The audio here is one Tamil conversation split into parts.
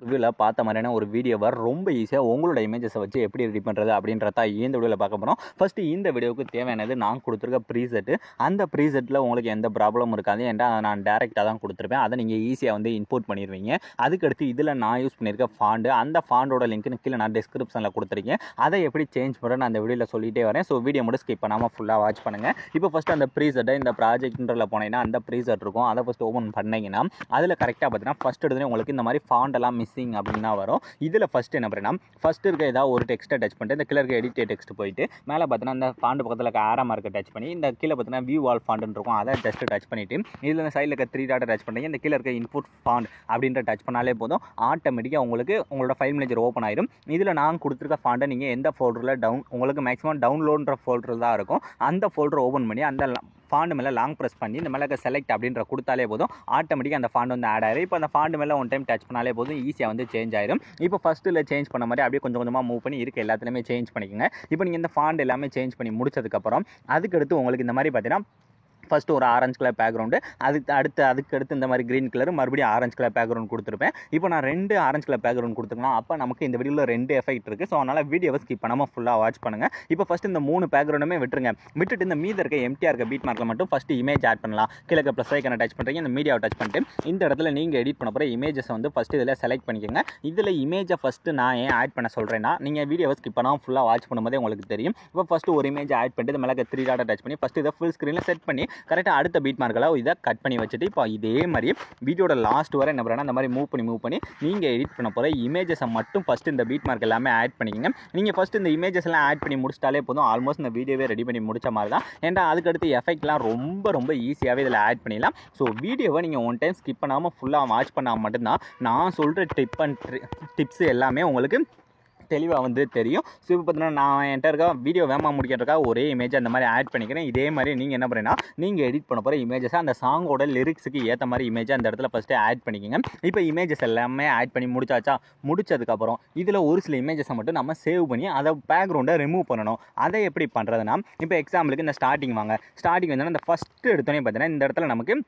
ரிவ்யூவில் பார்த்த மாதிரியான ஒரு வீடியோவை ரொம்ப ஈஸியாக உங்களோட இமேஜஸை வச்சு எப்படி ரெடி பண்ணுறது அப்படின்றத இந்த வீடியோவில் பார்க்க போகிறோம். ஃபஸ்ட்டு இந்த வீடியோவுக்கு தேவையானது நான் கொடுத்துருக்க ப்ரீசெட்டு. அந்த ப்ரீசெட்டில் உங்களுக்கு எந்த ப்ராப்ளமும் இருக்காது, ஏன்டா நான் டேரெக்டாக தான் கொடுத்துருப்பேன். அதை நீங்கள் ஈஸியாக வந்து இன்புட் பண்ணிடுவீங்க. அதுக்கடுத்து இதில் நான் யூஸ் பண்ணியிருக்க ஃபாண்டு, அந்த ஃபாண்டோட லிங்க்னு கீழே நான் டிஸ்கிரிப்ஷனில் கொடுத்துருக்கேன். அதை எப்படி சேஞ்ச் பண்ணுறேன்னு அந்த வீடியோவில் சொல்லிகிட்டே வரேன். ஸோ வீடியோ மட்டும் ஸ்கிப் பண்ணாமல் ஃபுல்லாக வாட்ச் பண்ணுங்கள். இப்போ ஃபஸ்ட்டு அந்த ப்ரீசெட்டை இந்த ப்ராஜெக்ட்ன்றல போனீங்கன்னா அந்த ப்ரீசெட் இருக்கும். அதை ஃபஸ்ட்டு ஓப்பன் பண்ணிங்கன்னா அதில் கரெக்டாக பார்த்தீங்கன்னா ஃபஸ்ட் எடுத்துகிட்டு உங்களுக்கு இந்த மாதிரி ஃபாண்டெல்லாம் மிஸ்ஸிங் அப்படின்னா வரும். இதில் ஃபஸ்ட்டு என்ன பண்ணேன்னா ஃபஸ்ட்டு இருக்க ஏதாவது ஒரு டெக்ஸ்ட்டை டச் பண்ணிட்டு இந்த கீழே இருக்க எடிட் டெக்ஸ்ட் போயிட்டு மேலே பார்த்தீங்கன்னா இந்த ஃபாண்ட் பக்கத்தில் இருக்க ஆரோ மார்க்கை டச் பண்ணி இந்த கீழே பார்த்தீங்கன்னா வியூ ஆல் ஃபாண்டுன்னு இருக்கும், அதை ஜஸ்ட் டச் பண்ணிவிட்டு இதில் இந்த சைடில் இருக்க 3 டாட்டை டச் பண்ணுறீங்க. இந்த கீழே இருக்க இன்புட் ஃபாண்ட் அப்படின்ற டச் பண்ணாலே போதும், ஆட்டோமேட்டிக்காக உங்களுக்கு உங்களோட ஃபைல் மேனேஜர் ஓப்பன் ஆயிடும். இதில் நான் கொடுத்துருக்க ஃபாண்டை நீங்கள் எந்த ஃபோல்டரில் உங்களுக்கு மேக்ஸிமம் டவுன்லோடுன்ற ஃபோல்டர் தான் இருக்கும், அந்த ஃபோல்டரை ஓப்பன் பண்ணி அந்த ஃபாண்டு மேலே லாங் ப்ரெஸ் பண்ணி இந்த மேலே செலக்ட் அப்படின்ற கொடுத்தாலே போதும், ஆட்டோமேட்டிக்காக அந்த ஃபாண்ட் வந்து ஆட் ஆயிடும். இப்போ அந்த ஃபாண்டு மேலே ஒன் டைம் டச் பண்ணாலே போதும், ஈஸியாக வந்து சேஞ்ச் ஆயிடும். இப்போ ஃபஸ்ட்டில் சேஞ்ச் பண்ண மாதிரி அப்படியே கொஞ்சம் கொஞ்சமாக மூவ் பண்ணி இருக்க எல்லாத்துலேயுமே சேஞ்ச் பண்ணிக்கோங்க. இப்போ நீங்கள் இந்த ஃபாண்ட் எல்லாமே சேஞ்ச் பண்ணி முடிச்சதுக்கப்புறம் அதுக்கடுத்து உங்களுக்கு இந்த மாதிரி பார்த்தீங்கன்னா ஃபஸ்ட்டு ஒரு ஆரஞ்சு கலர் பேக்ரவுண்டு, அதுக்கடுத்து இந்த மாதிரி க்ரீன் கலர், மறுபடியும் ஆரஞ்சு கலர் பேக்ரவுண்ட் கொடுத்துருப்பேன். இப்போ நான் 2 ஆரஞ்சு கலர் பேக்ரவுண்ட் கொடுத்துருக்கலாம். அப்போ நமக்கு இந்த வீடியோவில் 2 எஃபெக்ட் இருக்குது. ஸோ அதனால் வீடியோவை ஸ்கிப் பண்ணாமல் ஃபுல்லாக வாட்ச் பண்ணுங்கள். இப்போ ஃபஸ்ட்டு இந்த 3 பேக்ரவுண்டுமே விட்டுருங்க. விட்டுட்டு இந்த மீதி இருக்க எம்டிஆர் இருக்க பீட் மார்க்கில் மட்டும் ஃபஸ்ட்டு இமேஜ் ஆட் பண்ணலாம். கீழே ப்ளஸ் ஐக்கனை டச் பண்ணுறீங்க, இந்த மீடியாவை டச் பண்ணிட்டு இந்த இடத்துல நீங்கள் எடிட் பண்ண போகிற இமேஜஸை வந்து ஃபஸ்ட்டு இதில் செலக்ட் பண்ணிக்கோங்க. இதில் இமேஜை ஃபஸ்ட்டு நான் ஏன் ஆட் பண்ண சொல்கிறேன்னா, நீங்கள் வீடியோவை ஸ்கிப் பண்ணாமல் ஃபுல்லாக வாட்ச் பண்ணும்போதே உங்களுக்கு தெரியும். இப்போ ஃபஸ்ட்டு ஒரு இமேஜ் ஆட் பண்ணிட்டு இந்த மேலே 3 டாட்டை டச் பண்ணி ஃபஸ்ட்டு இதை ஃபுல் ஸ்க்ரீனில் செட் பண்ணி கரெக்டாக அடுத்த பீட் மார்க்கெல்லாம் இதை கட் பண்ணி வச்சுட்டு இப்போ இதே மாதிரி வீடியோட லாஸ்ட் வரை என்ன பண்ணுறேன்னா இந்த மாதிரி மூவ் பண்ணி நீங்கள் எடிட் பண்ண போகிற இமேஜஸை மட்டும் ஃபஸ்ட்டு இந்த பீட் மார்க் எல்லாமே ஆட் பண்ணிக்கோங்க. நீங்கள் ஃபஸ்ட்டு இந்த இமேஜஸ் எல்லாம் ஆட் பண்ணி முடிச்சிட்டாலே போதும், ஆல்மோஸ்ட் இந்த வீடியோவே ரெடி பண்ணி முடிச்ச மாதிரி தான். ஏன்னா அதுக்கடுத்து எஃபெக்ட்லாம் ரொம்ப ஈஸியாகவே இதில் ஆட் பண்ணிடலாம். ஸோ வீடியோவை நீங்கள் ஒன் டைம் ஸ்கிப் பண்ணாமல் ஃபுல்லாக வாட்ச் பண்ணால் மட்டும்தான் நான் சொல்கிற டிப்ஸ் எல்லாமே உங்களுக்கு தெளிவாக வந்து தெரியும். ஸோ இப்போ பார்த்தீங்கன்னா நான் என்கிட்ட இருக்க வீடியோ வேகமாக முடிக்கிறதுக்காக ஒரே இமேஜ் அந்த மாதிரி ஆட் பண்ணிக்கிறேன். இதே மாதிரி நீங்கள் என்ன பண்ணுறீங்கன்னா நீங்கள் எடிட் பண்ண போகிற இமேஜஸை அந்த சாங்கோட லிரிக்ஸுக்கு ஏற்ற மாதிரி இமேஜை அந்த இடத்துல ஃபஸ்ட்டு ஆட் பண்ணிக்கோங்க. இப்போ இமேஜஸ் எல்லாமே ஆட் பண்ணி முடிச்சதுக்கப்புறம் இதில் ஒரு சில இமேஜஸை மட்டும் நம்ம சேவ் பண்ணி அதை பேக்ரவுண்டை ரிமூவ் பண்ணணும். அதை எப்படி பண்ணுறதுனா, இப்போ எக்ஸாம்பிளுக்கு இந்த ஸ்டார்டிங் வந்தோன்னா இந்த ஃபஸ்ட்டு எடுத்தோன்னே பார்த்தீங்கன்னா இந்த இடத்துல நமக்கு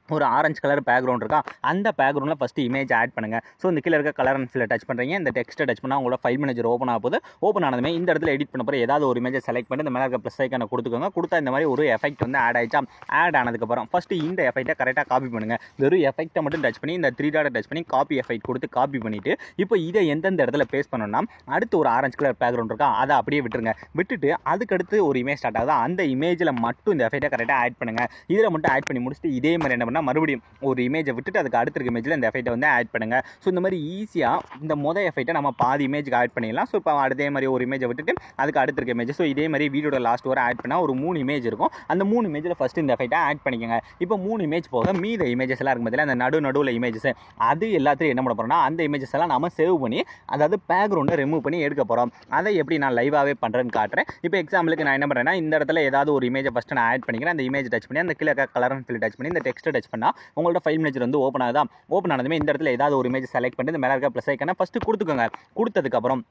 ஒரு ஆரஞ்சு கலர் பேக்ரவுண்ட் இருக்கா, அந்த பேக்ரவுண்டில் ஃபஸ்ட்டு இமேஜ் ஆட் பண்ணுங்கள். ஸோ இந்த கீழே இருக்க கலர் அண்ட் ஃபில்லை டச் பண்ணுறீங்க, இந்த டெக்ஸ்ட்டை டச் பண்ணால் உங்களோட ஃபைல் மேனேஜர் ஓப்பன் ஆகுது. ஓப்பன் ஆனதுமே இந்த இடத்துல எடிட் பண்ண போகிற ஏதாவது ஒரு இமேஜை செலக்ட் பண்ணி இந்த மேலே இருக்க ப்ளஸ் ஐக்கானை கொடுத்துக்கோங்க. கொடுத்தா இந்த மாதிரி ஒரு எஃபெக்ட் வந்து ஆட் ஆயிடுச்சா, ஆட் ஆனதுக்கப்புறம் ஃபஸ்ட்டு இந்த எஃபெக்ட்டை கரெக்டாக காப்பி பண்ணுங்கள். வெறும் எஃபெக்ட்டை மட்டும் டச் பண்ணி இந்த 3 டாட்டை டச் பண்ணி காப்பி எஃபெக்ட் கொடுத்து காப்பி பண்ணிவிட்டு இப்போ இதை எந்தெந்த இடத்துல பேஸ்ட் பண்ணணும்னா அடுத்து ஒரு ஆரஞ்சு கலர் பேக்ரவுண்ட் இருக்கா, அதை அப்படியே விட்டுட்டு அதுக்கடுத்து ஒரு இமேஜ் ஸ்டார்ட் ஆகுது, அந்த இமேஜில் மட்டும் இந்த எஃபெக்ட்டை கரெக்டாக ஆட் பண்ணுங்கள். இதில் மட்டும் ஆட் பண்ணி முடிச்சுட்டு இதே மாதிரி என்ன பண்ணால் மறுபடியும் ஒரு இமேஜை விட்டுட்டு அதுக்கு அடுத்த இமேஜில் இந்த எஃபெக்ட்டை வந்து ஆட் பண்ணுங்கள். ஸோ இந்த மாதிரி ஈஸியாக இந்த எஃபெக்ட்டை நம்ம பாதி இமேஜுக்கு ஆட் பண்ணிடலாம். ஸோ இப்போ அதே மாதிரி ஒரு இமேஜை விட்டுட்டு அதுக்கு அடுத்த இமேஜ், ஸோ இதே மாதிரி வீடியோட லாஸ்ட் வரை ஆட் பண்ணால் ஒரு 3 இமேஜ் இருக்கும். அந்த 3 இமேஜில் ஃபஸ்ட்டு இந்த எஃபெக்ட்டை ஆட் பண்ணிக்கோங்க. இப்போ 3 இமேஜ் போக மீத இமேஜஸ் எல்லாம் இருக்கும் பதில் அந்த நடுவில் இமேஜஸ், அது எல்லாத்தையும் என்ன பண்ண போகிறோம்னா அந்த இமேஜஸ் எல்லாம் நம்ம சேவ் பண்ணி அதாவது பேக்ரவுண்டை ரிமூவ் பண்ணி எடுக்க போகிறோம். அதை எப்படி நான் லைவாகவே பண்ணுறேன்னு காட்டுறேன். இப்போ எக்ஸாம்பிளுக்கு நான் என்ன பண்ணுறேன்னா இந்த இடத்துல ஏதாவது ஒரு இமேஜை ஃபஸ்ட்டு நான் ஆட் பண்ணிக்கிறேன். அந்த இமேஜ் டச் பண்ணி அந்த கீழே கலர் அண்ட் ஃபில் டச் பண்ணி இந்த டெக்ஸ்ட்டை டச் பண்ணால் உங்களோட ஃபைல் மேனேஜர் வந்து ஓப்பன் ஆகுதா. ஓப்பன் ஆனதுமே இந்த இடத்துல ஏதாவது ஒரு இமேஜ் செலக்ட் பண்ணி இந்த மேலே இருக்க ப்ளஸ் ஐக்கானை ஃபஸ்ட்டு கொடுத்துக்கோங்க. கொடுத்ததுக்கப்புறம்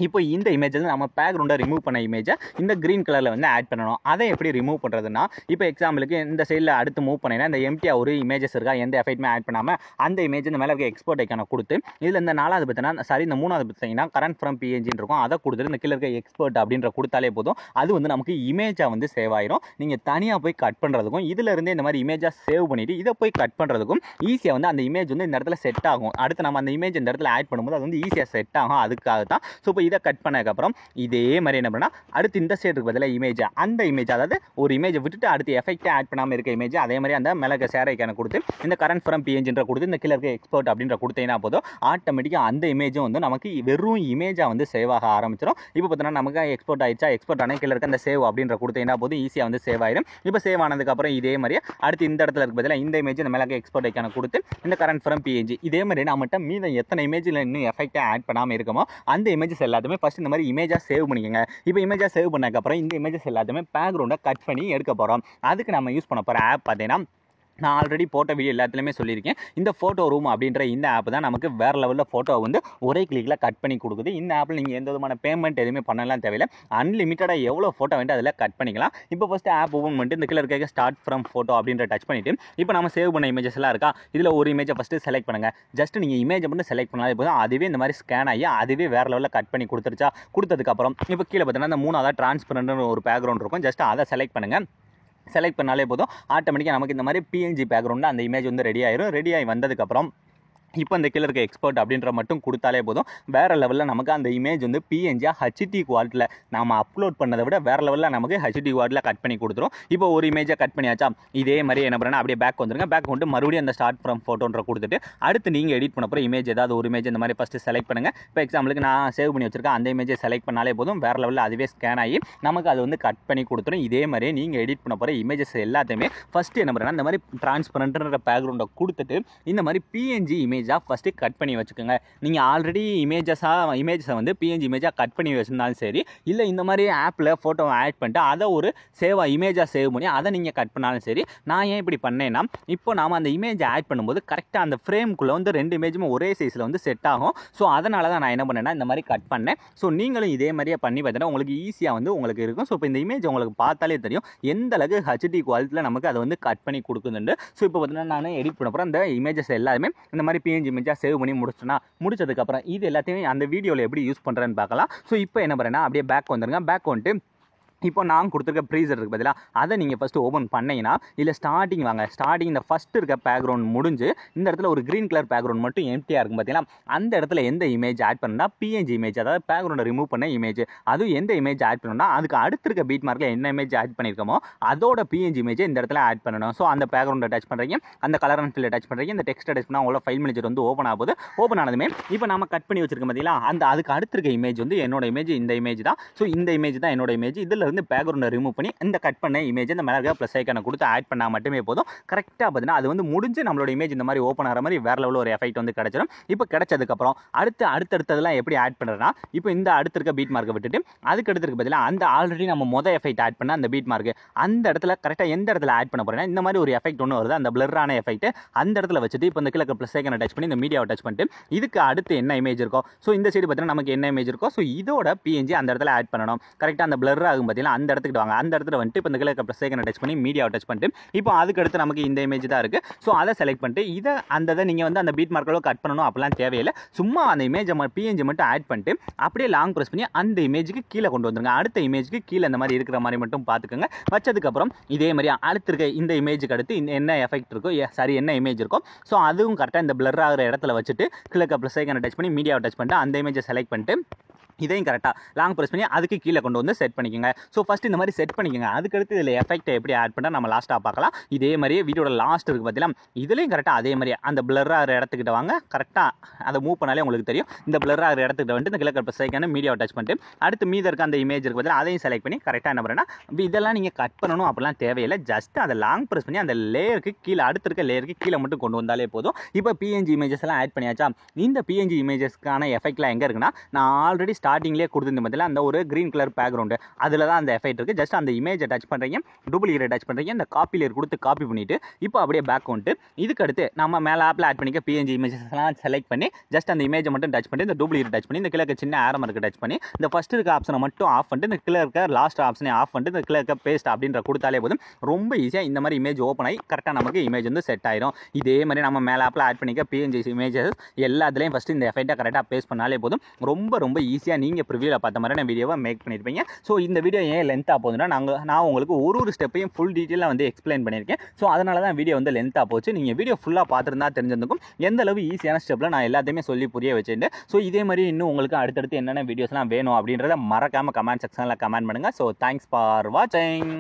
இப்போ இந்த இமேஜில் நம்ம பேக்ரவுண்டை ரிமூவ் பண்ண இமேஜை இந்த க்ரீன் கலரில் வந்து ஆட் பண்ணணும். அதை எப்படி ரிமூவ் பண்ணுறதுன்னா, இப்போ எக்ஸாம்பிளுக்கு இந்த சைடில் அடுத்து மூவ் பண்ணிங்கன்னா இந்த எம்டியாக ஒரு இமேஜஸ் இருக்கா, எந்த எஃபெக்ட்டுமே ஆட் பண்ணாமல் அந்த இமேஜ் இந்த மேலே இருக்க எக்ஸ்போர்ட் ஐக்கானை கொடுத்து இதில் இந்த 4வது பார்த்தீங்கன்னா இந்த 3வது பார்த்தீங்கன்னா கரண்ட் ஃப்ரம் பிஎன்ஜின்னு இருக்கும், அதை கொடுத்துட்டு இந்த கீழே இருக்க எக்ஸ்போர்ட் அப்படின்ற கொடுத்தாலே போதும், அது வந்து நமக்கு இமேஜாக வந்து சேவ் ஆயிரும். நீங்கள் தனியாக போய் கட் பண்ணுறதுக்கும் இதிலிருந்தே இந்த மாதிரி இமேஜாக சேவ் பண்ணிவிட்டு இதை போய் கட் பண்ணுறதுக்கும் ஈஸியாக வந்து அந்த இமேஜ் வந்து இந்த இடத்துல செட் ஆகும். அடுத்து நம்ம அந்த இமேஜ் இந்த இடத்துல ஆட் பண்ணும்போது அது வந்து ஈஸியாக செட் ஆகும். அதுக்காக தான். ஸோ இப்போ இதை கட் பண்ணதுக்கப்புறம் இதே மாதிரி என்ன பண்ணால் அடுத்து இந்த சைடுக்கு பதிலாக இமேஜ், அந்த இமேஜ் அதாவது ஒரு இமேஜை விட்டுட்டு அடுத்து எஃபெக்ட்டை ஆட் பண்ணாமல் இருக்க இமேஜ் அதே மாதிரி அந்த மேலே சேர் ஐக்கானை கொடுத்து இந்த கரண்ட் ஃப்ரம் பிஎன்ஜின்ற கொடுத்து இந்த கீழே இருக்க எக்ஸ்போர்ட் அப்படின்ற கொடுத்தீங்கன்னா போதும், ஆட்டோமேட்டிக்காக அந்த இமேஜும் வந்து நமக்கு வெறும் இமேஜாக வந்து சேவ் ஆக ஆரம்பிச்சிடும். இப்போ பார்த்தீங்கன்னா நமக்கு எக்ஸ்போர்ட் ஆயிடுச்சா, எக்ஸ்போர்ட் ஆனால் கீழே இருக்க அந்த சேவ் அப்படின்ற கொடுத்தீங்கன்னா போதும் ஈஸியாக வந்து சேவ் ஆயிடும். இப்போ சேவ் ஆனதுக்கப்புறம் இதே மாதிரி அடுத்து இந்த இடத்துல இருக்க பதிலாக இந்த இமேஜ் இந்த மேலே எக்ஸ்போர்ட் ஐக்கானை கொடுத்து இந்த கரண்ட் ஃப்ரம் பிஎன்ஜி இதே மாதிரி நம்மகிட்ட மீதம் எத்தனை இமேஜில் இன்னும் எஃபெக்ட்டை ஆட் பண்ணாமல் இருக்குமோ அந்த இமேஜஸ் எல்லாத்தையுமே ஃபஸ்ட் இந்த மாதிரி இமேஜாக சேவ் பண்ணிக்கோங்க. இப்போ இமேஜாக சேவ் பண்ணதுக்கப்புறம் இந்த இமேஜஸ் எல்லாத்தையுமே பேக்ரவுண்டை கட் பண்ணி எடுக்க போகிறோம். அதுக்கு நம்ம யூஸ் பண்ண போகிற ஆப் பார்த்தீங்கன்னா நான் ஆல்ரெடி போட்ட வீடியோ எல்லாத்துலேயுமே சொல்லியிருக்கேன். இந்த ஃபோட்டோ ரூம் அப்படின்ற இந்த ஆப் தான் நமக்கு வேறு லெவலில் ஃபோட்டோ வந்து ஒரே கிளிக்கில் கட் பண்ணி கொடுக்குது. இந்த ஆப்பில் நீங்கள் எந்த விதமான பேமெண்ட் எதுவுமே பண்ணலாம் தேவையில்லை. அன்லிமிட்டடாக எவ்வளோ ஃபோட்டோ வேண்டாம் அதில் கட் பண்ணிக்கலாம். இப்போ ஃபஸ்ட்டு ஆப் ஓப்பன் பண்ணிட்டு இந்த கீழே இருக்க ஸ்டார்ட் ஃப்ரம் ஃபோட்டோ அப்படின்ற டச் பண்ணிவிட்டு இப்போ நம்ம சேவ் பண்ண இமேஜஸ்லாம் இருக்கா, இதில் ஒரு இமேஜை ஃபஸ்ட்டு செலக்ட் பண்ணுங்கள். ஜஸ்ட் நீங்கள் இமேஜை மட்டும் செலக்ட் பண்ணாலே போதும், அதுவே இந்த மாதிரி ஸ்கேன் ஆகி அதுவே வேறு லெவலில் கட் பண்ணி கொடுத்துருச்சா. கொடுத்ததுக்கப்புறம் இப்போ கீழே பார்த்தீங்கன்னா இந்த 3வது டிரான்ஸ்பரண்ட்னு ஒரு பேக்ரவுண்ட் இருக்கும். ஜஸ்ட் அதை செலக்ட் பண்ணுங்கள். செலக்ட் பண்ணாலே போதும், ஆட்டோமேட்டிக்காக நமக்கு இந்த மாதிரி பிஎன்ஜி பேக்ரவுண்டில் அந்த இமேஜ் வந்து ரெடி ஆயிரும். ரெடி ஆகி வந்ததுக்கப்புறம் இப்போ இந்த கீழே இருக்க எக்ஸ்போர்ட் அப்படின்ற மட்டும் கொடுத்தாலே போதும், வேறு லெவலில் நமக்கு அந்த இமேஜ் வந்து பிஎன்ஜியாக ஹச்டி குவாலிட்டியில் நம்ம அப்லோட் பண்ணதை விட வேறு லெவலில் நமக்கு ஹச்டி குவாலிட்டியில் கட் பண்ணி கொடுத்துரும். இப்போ ஒரு இமேஜை கட் பண்ணியாச்சா, இதே மாதிரி என்ன பண்ணுறேன்னா அப்படியே பேக் வந்துருங்க. பேக் வந்துட்டு மறுபடியும் அந்த ஸ்டார்ட் ஃப்ரம் ஃபோட்டோன்ற கொடுத்துட்டு அடுத்து நீங்கள் எடிட் பண்ண போகிற இமேஜ் ஏதாவது ஒரு இமேஜ் இந்த மாதிரி ஃபஸ்ட்டு செலக்ட் பண்ணுங்கள். இப்போ எக்ஸாம்பிளுக்கு நான் சேவ் பண்ணி வச்சிருக்கேன், அந்த இமேஜை செலக்ட் பண்ணாலே போதும், வேறு லெவலில் அதுவே ஸ்கேன் ஆகி நமக்கு அது வந்து கட் பண்ணி கொடுத்துரும். இதே மாதிரி நீங்கள் எடிட் பண்ண போகிற இமேஜஸ் எல்லாத்தையுமே ஃபஸ்ட்டு என்ன பண்ணுறேன்னா இந்த மாதிரி டிரான்ஸ்பரண்ட்ன்ற பேக்ரவுண்டை கொடுத்துட்டு இந்த மாதிரி பிஎன்ஜி இமேஜாக ஃபஸ்ட்டு கட் பண்ணி வச்சுக்கோங்க. நீங்கள் ஆல்ரெடி இமேஜஸை வந்து பிஎன்ஜி இமேஜாக கட் பண்ணி வச்சிருந்தாலும் சரி, இல்லை இந்த மாதிரி ஆப்பில் ஃபோட்டோவை ஆட் பண்ணிட்டு அதை ஒரு இமேஜாக சேவ் பண்ணி அதை நீங்கள் கட் பண்ணாலும் சரி. நான் ஏன் இப்படி பண்ணேன்னா, இப்போ நாம் அந்த இமேஜை ஆட் பண்ணும்போது கரெக்டாக அந்த ஃப்ரேம்குள்ளே வந்து 2 இமேஜுமே ஒரே சைஸில் வந்து செட் ஆகும். ஸோ அதனால தான் நான் என்ன பண்ணேன்னா இந்த மாதிரி கட் பண்ணேன். ஸோ நீங்களும் இதே மாதிரியே பண்ணி பார்த்தீங்கன்னா உங்களுக்கு ஈஸியாக வந்து உங்களுக்கு இருக்கும். ஸோ இப்போ இந்த இமேஜ் உங்களுக்கு பார்த்தாலே தெரியும் எந்த அளவுக்கு ஹச்டி குவாலிட்டியில் நமக்கு அதை வந்து கட் பண்ணி கொடுக்குதுண்டு. ஸோ இப்போ பார்த்தீங்கன்னா நான் எடிட் பண்ண போகிறேன், அந்த இமேஜஸ் எல்லாமே இந்த மாதிரி பிஎன்ஜி இமேஜாக சேவ் பண்ணி முடிச்சதுக்கப்புறம் இது எல்லாத்தையும் அந்த வீடியோவில் எப்படி யூஸ் பண்ணுறேன்னு பார்க்கலாம். ஸோ இப்போ என்ன பண்ணுறேன்னா அப்படியே பேக் வந்துருங்க. பேக் வந்துட்டு இப்போ நான் கொடுத்துருக்க ப்ரீசர் இருக்குது பதிலாக அதை நீங்கள் ஃபஸ்ட்டு ஓப்பன் பண்ணிங்கன்னா இல்லை ஸ்டார்டிங் வாங்க. ஸ்டார்டிங் இந்த ஃபஸ்ட்டு இருக்க பேக்ரவுண்ட் முடிஞ்சு இந்த இடத்துல ஒரு க்ரீன் கலர் பேக்ரவுண்ட் மட்டும் எம்டியாக இருக்கும் பார்த்தீங்கன்னா, அந்த இடத்துல எந்த இமேஜ் ஆட் பண்ணால் பிஎன்ஜி இமேஜ், அதாவது பேக்ரவுண்டை ரிமூவ் பண்ண இமேஜ், அதுவும் எந்த இமேஜ் ஆட் பண்ணணும்னா அதுக்கு அடுத்து இருக்க பீட் மார்க்கில் என்ன இமேஜ் ஆட் பண்ணியிருக்கோமோ அதோட பிஎன்ஜி இமேஜை இந்த இடத்துல ஆட் பண்ணணும். ஸோ அந்த பேக்ரவுண்டை டச் பண்ணுறீங்க, அந்த கலர் அண்ட் ஃபில்லை டச் பண்ணுறீங்க, இந்த டெக்ஸ்ட்டை டச் பண்ணால் உங்களோட ஃபைல் மேனேஜர் வந்து ஓப்பன் ஆகுது. ஓப்பன் ஆனதுமே இப்போ நம்ம கட் பண்ணி வச்சிருக்கோம் பார்த்தீங்களா, அதுக்கு அடுத்து இருக்க இமேஜ் வந்து என்னோட இமேஜ், இந்த இமேஜ் தான். ஸோ இந்த இமேஜ் தான் என்னோட இமேஜ். இதில் இருந்து பேக்ரவுண்டை ரிமூவ் பண்ணி இந்த கட் பண்ண இமேஜ் இந்த மேலே ப்ளஸ் ஐக்கானை கொடுத்து ஆட் பண்ணால் மட்டுமே போதும். கரெக்டாக பார்த்தீங்கன்னா அது வந்து முடிஞ்சு நம்மளோட இமேஜ் இந்த மாதிரி ஓப்பன் ஆகிற மாதிரி வேறு லெவலில் ஒரு எஃபெக்ட் வந்து கிடச்சிடும். இப்போ கிடைச்சதுக்கப்புறம் அடுத்தடுத்ததெல்லாம் எப்படி ஆட் பண்ணுறதுனா, இப்போ இந்த அடுத்து இருக்க பீட் மார்க்கை விட்டுட்டு அதுக்கு அடுத்துருக்கு பார்த்தீங்கன்னா அந்த ஆல்ரெடி நம்ம மொதல் எஃபெக்ட் ஆட் பண்ண அந்த பீட் மார்க்கு அந்த இடத்துல கரெக்டாக எந்த இடத்துல ஆட் பண்ண போகிறேன்னா இந்த மாதிரி ஒரு எஃபெக்ட் ஒன்று வருது, அந்த பிளரான எஃபெக்ட் அந்த இடத்துல வச்சுட்டு இப்போ இந்த கீழே ப்ளஸ் ஐக்கானை டச் பண்ணி இந்த மீடியாவை டச் பண்ணிட்டு இதுக்கு அடுத்து என்ன இமேஜ் இருக்கோ, ஸோ இந்த சைடு பார்த்தீங்கன்னா நமக்கு என்ன இமேஜ் இருக்கோ, ஸோ இதோட பிஎன்ஜி அந்த இடத்துல ஆட் பண்ணணும். கரெக்டாக அந்த பிளர் ஆகும் பார்த்தீங்கன்னா அந்த இடத்துக்கு வாங்க. அந்த இடத்துல வந்துட்டு இப்போ இந்த கீழே ப்ளஸ் ஐக்கானை டச் பண்ணி மீடியாவை டச் பண்ணிட்டு இப்போ அதுக்கு அடுத்து நமக்கு இந்த இமேஜ் தான் இருக்குது. ஸோ அதை செலக்ட் பண்ணிட்டு இதை நீங்கள் வந்து அந்த பீட் மார்க்கோட கட் பண்ணணும் அப்படிலாம் தேவையில்லை. சும்மா அந்த இமேஜை பிஎன்ஜி மட்டும் ஆட் பண்ணிட்டு அப்படியே லாங் ப்ரெஸ் பண்ணி அந்த இமேஜுக்கு கீழே கொண்டு வந்துருங்க. அடுத்த இமேஜுக்கு கீழே இந்த மாதிரி இருக்கிற மாதிரி மட்டும் பார்த்துக்கோங்க. வச்சதுக்கப்புறம் இதே மாதிரி அடுத்து இருக்க இந்த இமேஜுக்கு அடுத்து என்ன எஃபெக்ட் இருக்கோ, என்ன இமேஜ் இருக்கோ, ஸோ அதுவும் கரெக்டாக இந்த பிளர் ஆகிற இடத்துல வச்சுட்டு கீழே ப்ளஸ் ஐக்கானை டச் பண்ணி மீடியாவை டச் பண்ணிட்டு அந்த இமேஜை செலக்ட் பண்ணிட்டு இதையும் கரெக்டாக லாங் ப்ரெஸ் பண்ணி அதுக்கு கீழே கொண்டு வந்து செட் பண்ணிக்கோங்க. ஸோ ஃபஸ்ட்டு இந்த மாதிரி செட் பண்ணிக்கோங்க. அதுக்கடுத்து இதில் எஃபெக்ட்டை எப்படி ஆட் பண்ணால் நம்ம லாஸ்ட்டாக பார்க்கலாம். இதே மாதிரியே வீடியோட லாஸ்ட் இருக்குது பார்த்தீங்கன்னா, இதுலேயும் கரெக்டாக அதே மாதிரி அந்த பிளர் ஆகிற இடத்துக்கிட்ட வாங்க. கரெக்டாக அதை மூவ் பண்ணாலே உங்களுக்கு தெரியும். இந்த பிளர் ஆகிற இடத்துக்கிட்ட வந்துட்டு இந்த கிழக்கு ப்ளஸ் ஐக்கான மீடியாவை டச் பண்ணிட்டு அடுத்து மீத இருக்க அந்த இமேஜ் இருக்குது பார்த்தீங்கன்னா அதையும் செலக்ட் பண்ணி கரெக்டாக என்ன பண்ணுறேன்னா இதெல்லாம் நீங்கள் கட் பண்ணணும் அப்படிலாம் தேவையில்லை. ஜஸ்ட் அதை லாங் ப்ரெஸ் பண்ணி அந்த லேயருக்கு கீழே அடுத்து இருக்க லேயருக்கு கீழே மட்டும் கொண்டு வந்தாலே போதும். இப்போ பிஎன்ஜி இமேஜஸ் எல்லாம் ஆட் பண்ணியாச்சா. இந்த பிஎன்ஜி இமேஜஸ்க்கான எஃபெக்ட்லாம் எங்கே இருக்குன்னா, நான் ஆல்ரெடி ஸ்டார்டிங்லேயே கொடுத்து மத்தியில் அந்த ஒரு கிரீன் கலர் பேக்ரவுண்டு அதில் தான் அந்த எஃபெக்ட் இருக்குது. ஜஸ்ட் அந்த இமேஜை டச் பண்ணுறீங்க, டூப்ளிகேட் டச் பண்ணுறீங்க, இந்த காப்பி லேயர் கொடுத்து காப்பி பண்ணிவிட்டு இப்போ அப்படியே பேக் வந்துட்டு இதுக்கு அடுத்து நம்ம மேலே ஆப்பில் ஆட் பண்ணிக்க பிஎன்ஜி இமேஜஸ்லாம் செலக்ட் பண்ணி ஜஸ்ட் அந்த இமேஜை மட்டும் டச் பண்ணி இந்த டூப்ளிகேட் டச் பண்ணி இந்த கீழே சின்ன ஆரம் இருக்க டச் பண்ணி இந்த ஃபஸ்ட் இருக்க ஆப்ஷனை மட்டும் ஆஃப் பண்ணிட்டு இந்த கீழே இருக்க லாஸ்ட் ஆப்ஷனை ஆஃப் பண்ணிட்டு இந்த கீழே இருக்க பேஸ்ட் அப்படின்ற கொடுத்தாலே போதும். ரொம்ப ஈஸியாக இந்த மாதிரி இமேஜ் ஓப்பன் ஆகி கரெக்டாக நமக்கு இமேஜ் வந்து செட் ஆயிரும். இதே மாதிரி நம்ம மேலே ஆப்பில் ஆட் பண்ணிக்க பிஎன்ஜி இமேஜஸ் எல்லாத்துலேயும் ஃபஸ்ட்டு இந்த எஃபெக்ட்டை கரெக்டாக பேஸ்ட் பண்ணாலே போதும். ரொம்ப ஈஸியாக நீங்கள் ப்ரிவியூவில் பார்த்த மாதிரி நான் வீடியோவை மேக் பண்ணியிருப்பீங்க. ஸோ இந்த வீடியோ ஏன் லென்த்தாக போகுதுன்னா, நான் உங்களுக்கு ஒரு ஸ்டெப்பையும் ஃபுல் டீட்டெயிலாக வந்து எக்ஸ்பிளைன் பண்ணியிருக்கேன். ஸோ அதனால தான் வீடியோ வந்து லென்த்தாக போச்சு. நீங்கள் வீடியோ ஃபுல்லாக பார்த்துருந்தா தெரிஞ்சிருக்கும் எந்த அளவு ஈஸியான ஸ்டெப்பில் நான் எல்லாத்தையுமே சொல்லி புரிய வச்சுருந்தேன். ஸோ இதே மாதிரி இன்னும் உங்களுக்கு அடுத்தடுத்து என்னென்ன வீடியோஸ்லாம் வேணும் அப்படின்றத மறக்காமல் கமெண்ட் செக்ஷனில் கமெண்ட் பண்ணுங்கள். ஸோ தேங்க்ஸ் ஃபார் வாட்சிங்.